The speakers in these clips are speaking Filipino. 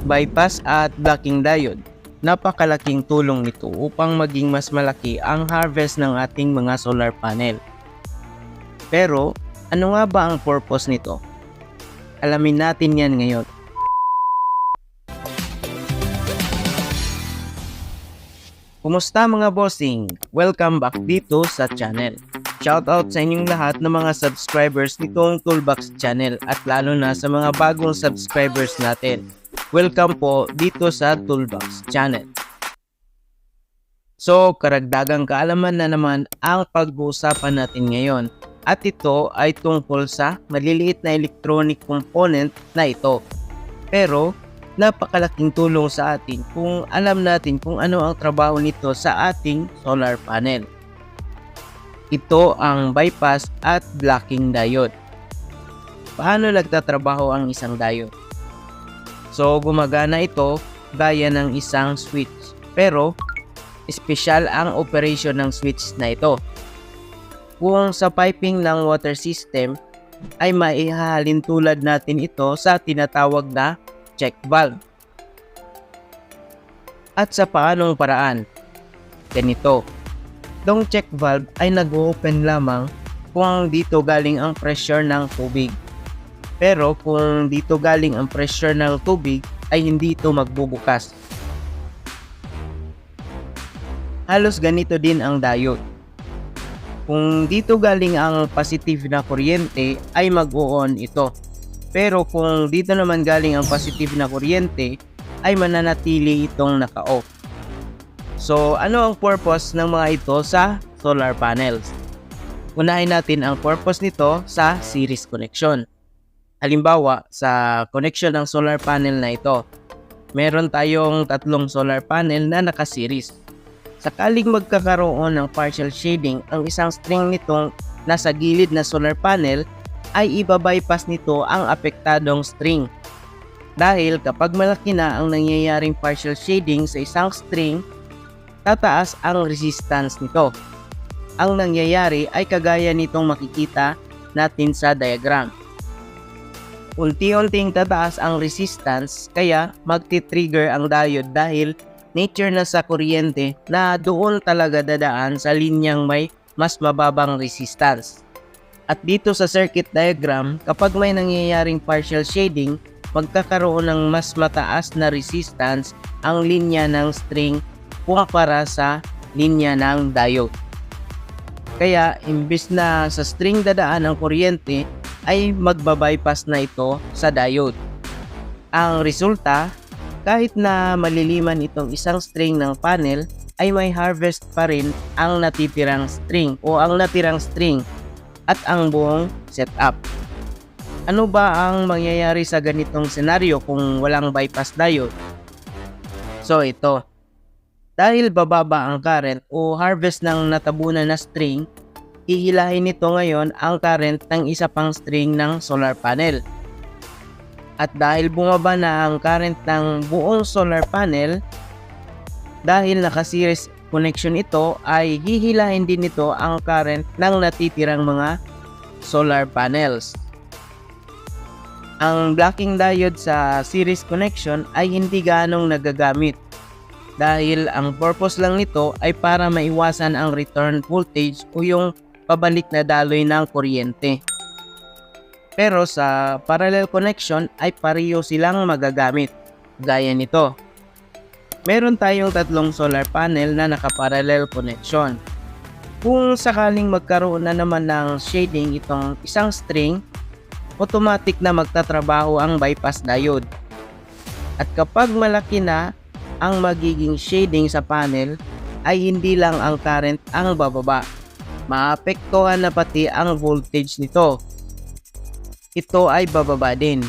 bypass at blocking diode. Napakalaking tulong nito upang maging mas malaki ang harvest ng ating mga solar panel. Pero, ano nga ba ang purpose nito? Alamin natin yan ngayon. Kumusta mga bossing? Welcome back dito sa channel. Shoutout sa inyong lahat ng mga subscribers nitong Toolbox channel at lalo na sa mga bagong subscribers natin. Welcome po dito sa Toolbox channel. So, karagdagang kaalaman na naman ang pag-uusapan natin ngayon at ito ay tungkol sa maliliit na electronic component na ito. Pero, napakalaking tulong sa atin kung alam natin kung ano ang trabaho nito sa ating solar panel. Ito ang bypass at blocking diode. Paano nagtatrabaho ang isang diode? So, gumagana ito gaya ng isang switch. Pero, espesyal ang operation ng switch na ito. Kung sa piping ng water system, ay maihahalin tulad natin ito sa tinatawag na check valve. At sa paanong paraan? Ganito. Itong check valve ay nag-open lamang kung dito galing ang pressure ng tubig. Pero kung dito galing ang pressure ng tubig ay hindi ito magbubukas. Halos ganito din ang diode. Kung dito galing ang positive na kuryente ay mag-o-on ito. Pero kung dito naman galing ang positive na kuryente, ay mananatili itong naka-off. So, ano ang purpose ng mga ito sa solar panels? Unahin natin ang purpose nito sa series connection. Halimbawa, sa connection ng solar panel na ito, meron tayong tatlong solar panel na naka-series. Sakaling magkakaroon ng partial shading ang isang string nitong nasa gilid na solar panel, ay ibabypass nito ang apektadong string. Dahil kapag malaki na ang nangyayaring partial shading sa isang string, tataas ang resistance nito. Ang nangyayari ay kagaya nitong makikita natin sa diagram. Unti-unting tataas ang resistance kaya magti-trigger ang diode dahil nature na sa kuryente na doon talaga dadaan sa linyang may mas mababang resistance. At dito sa circuit diagram, kapag may nangyayaring partial shading, magkakaroon ng mas mataas na resistance ang linya ng string kumpara sa linya ng diode. Kaya, imbis na sa string dadaan ang kuryente, ay magbabypass na ito sa diode. Ang resulta, kahit na maliliman itong isang string ng panel, ay may harvest pa rin ang natitirang string o ang natirang string at ang buong setup. Ano ba ang mangyayari sa ganitong senaryo kung walang bypass diode? So ito, dahil bababa ang current o harvest ng natabunan na string, hihilahin nito ngayon ang current ng isa pang string ng solar panel. At dahil bumaba na ang current ng buong solar panel, dahil naka-series connection ito ay hihilahin din nito ang current ng natitirang mga solar panels. Ang blocking diode sa series connection ay hindi ganong nagagamit dahil ang purpose lang nito ay para maiwasan ang return voltage o yung pabalik na daloy ng kuryente. Pero sa parallel connection ay pareho silang magagamit gaya nito. Meron tayong tatlong solar panel na nakaparallel connection. Kung sakaling magkaroon na naman ng shading itong isang string, automatic na magtatrabaho ang bypass diode. At kapag malaki na ang magiging shading sa panel, ay hindi lang ang current ang bababa. Maapektuhan na pati ang voltage nito. Ito ay bababa din.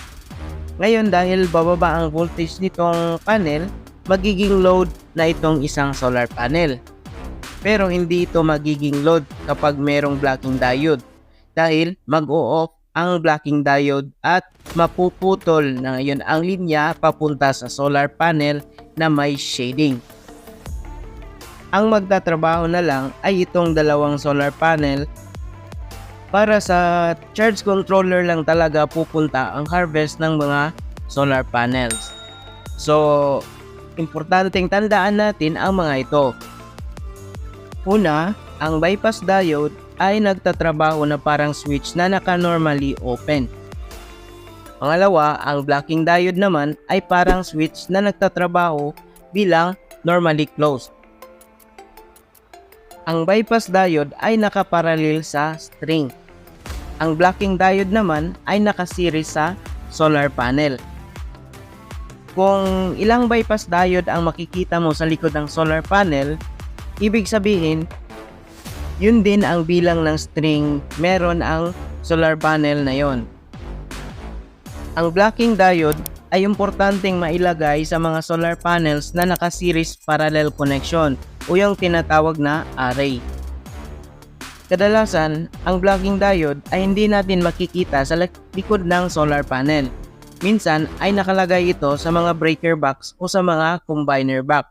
Ngayon dahil bababa ang voltage nitong panel, magiging load na itong isang solar panel. Pero hindi ito magiging load kapag merong blocking diode dahil mag-o-off ang blocking diode at mapuputol na ngayon ang linya papunta sa solar panel na may shading. Ang magtatrabaho na lang ay itong dalawang solar panel. Para sa charge controller lang talaga pupunta ang harvest ng mga solar panels. So, importanteng tandaan natin ang mga ito. Una, ang bypass diode ay nagtatrabaho na parang switch na naka-normally open. Pangalawa, ang blocking diode naman ay parang switch na nagtatrabaho bilang normally closed. Ang bypass diode ay nakaparallel sa string. Ang blocking diode naman ay nakaseries sa solar panel. Kung ilang bypass diode ang makikita mo sa likod ng solar panel, ibig sabihin, yun din ang bilang ng string meron ang solar panel na yon. Ang blocking diode ay importanteng mailagay sa mga solar panels na naka-series parallel connection o yung tinatawag na array. Kadalasan, ang blocking diode ay hindi natin makikita sa likod ng solar panel. Minsan ay nakalagay ito sa mga breaker box o sa mga combiner box.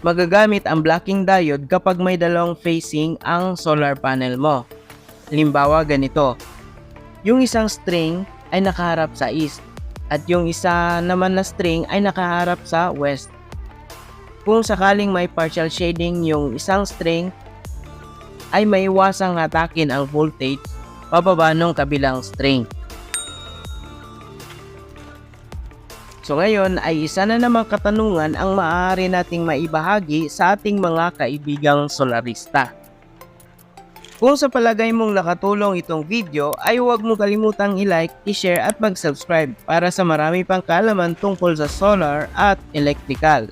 Magagamit ang blocking diode kapag may dalawang facing ang solar panel mo. Halimbawa ganito, yung isang string ay nakaharap sa east at yung isa naman na string ay nakaharap sa west. Kung sakaling may partial shading yung isang string, ay maiwasang hatakin ang voltage pababa ng kabilang string. So ngayon ay isa na namang katanungan ang maaari nating maibahagi sa ating mga kaibigang solarista. Kung sa palagay mong nakatulong itong video ay huwag mo kalimutang i-like, i-share at mag-subscribe para sa marami pang kaalaman tungkol sa solar at electrical.